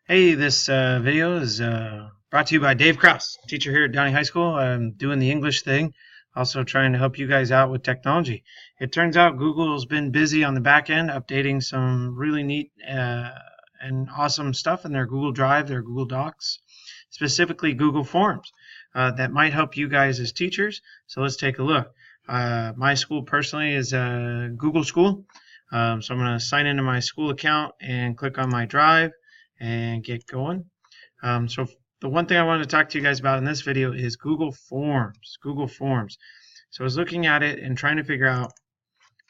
Hey, this video is brought to you by Dave Kraus, teacher here at Downey High School. I'm doing the English thing, also trying to help you guys out with technology. It turns out Google's been busy on the back end updating some really neat and awesome stuff in their Google Drive, their Google Docs, specifically Google Forms, that might help you guys as teachers. So let's take a look. My school personally is a Google school, so I'm going to sign into my school account and click on my Drive and get going. So the one thing I wanted to talk to you guys about in this video is Google Forms. Google Forms. So I was looking at it and trying to figure out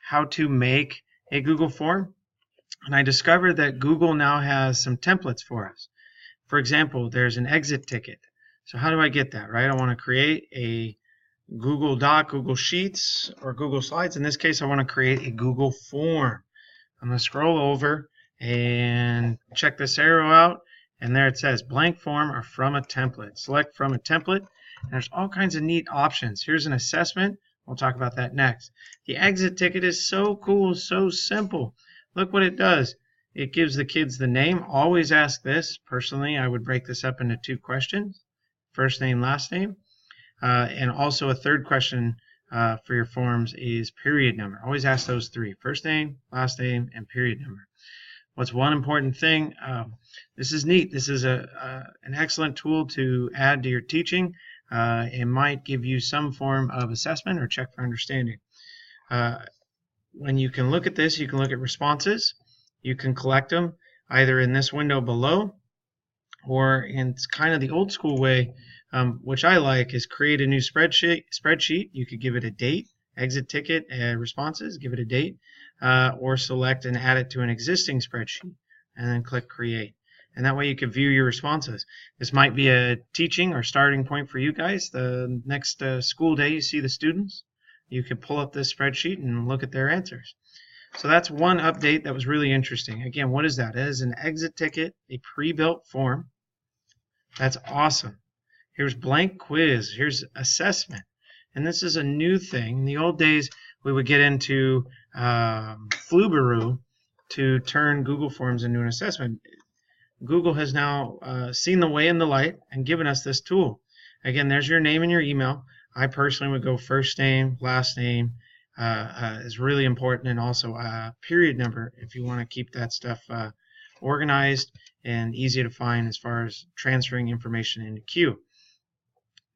how to make a Google form, and I discovered that Google now has some templates for us. For example, there's an exit ticket. So how do I get that, right? I want to create a Google Doc, Google Sheets, or Google Slides. In this case, I want to create a Google form. I'm going to scroll over and check this arrow out, and there it says blank form or from a template. Select from a template, and there's all kinds of neat options. Here's an assessment. We'll talk about that next. The exit ticket is so cool, so simple. Look what it does. It gives the kids the name. Always ask this. Personally, I would break this up into 2 questions, first name, last name, and also a third question for your forms is period number. Always ask those 3, first name, last name, and period number. What's one important thing? This is neat. This is an excellent tool to add to your teaching. It might give you some form of assessment or check for understanding. When you can look at this, you can look at responses. You can collect them either in this window below, or in kind of the old school way, which I like, is create a new spreadsheet. You could give it a date, exit ticket, responses, give it a date, or select and add it to an existing spreadsheet, and then click create. And that way you can view your responses. This might be a teaching or starting point for you guys. The next school day you see the students, you can pull up this spreadsheet and look at their answers. So that's one update that was really interesting. Again, what is that? It is an exit ticket, a pre-built form. That's awesome. Here's blank quiz. Here's assessment. And this is a new thing. In the old days, we would get into Flubaroo to turn Google Forms into an assessment. Google has now seen the way in the light and given us this tool. Again, there's your name and your email. I personally would go first name, last name is really important, and also period number if you want to keep that stuff organized and easy to find as far as transferring information into queue.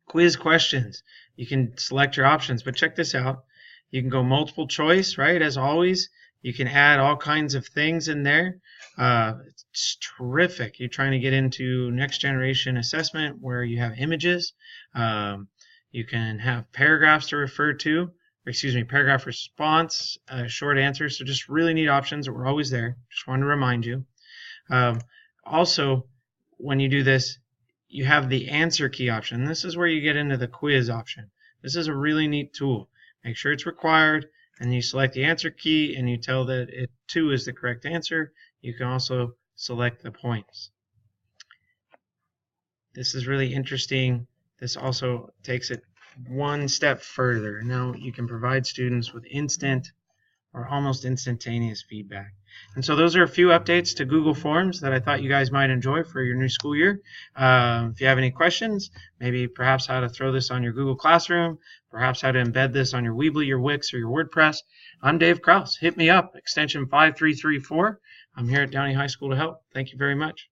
Quiz questions. You can select your options, but check this out. You can go multiple choice, right? As always, you can add all kinds of things in there. It's terrific. You're trying to get into next generation assessment where you have images. You can have paragraphs to refer to, paragraph response, short answers. So just really neat options that were always there. Just wanted to remind you. Also, when you do this, you have the answer key option. This is where you get into the quiz option. This is a really neat tool. Make sure it's required, and you select the answer key, and you tell that it too is the correct answer. You can also select the points. This is really interesting. This also takes it one step further. Now you can provide students with instant or almost instantaneous feedback. And so those are a few updates to Google Forms that I thought you guys might enjoy for your new school year. If you have any questions, maybe perhaps how to throw this on your Google Classroom, perhaps how to embed this on your Weebly, your Wix, or your WordPress, I'm Dave Kraus. Hit me up, extension 5334. I'm here at Downey High School to help. Thank you very much.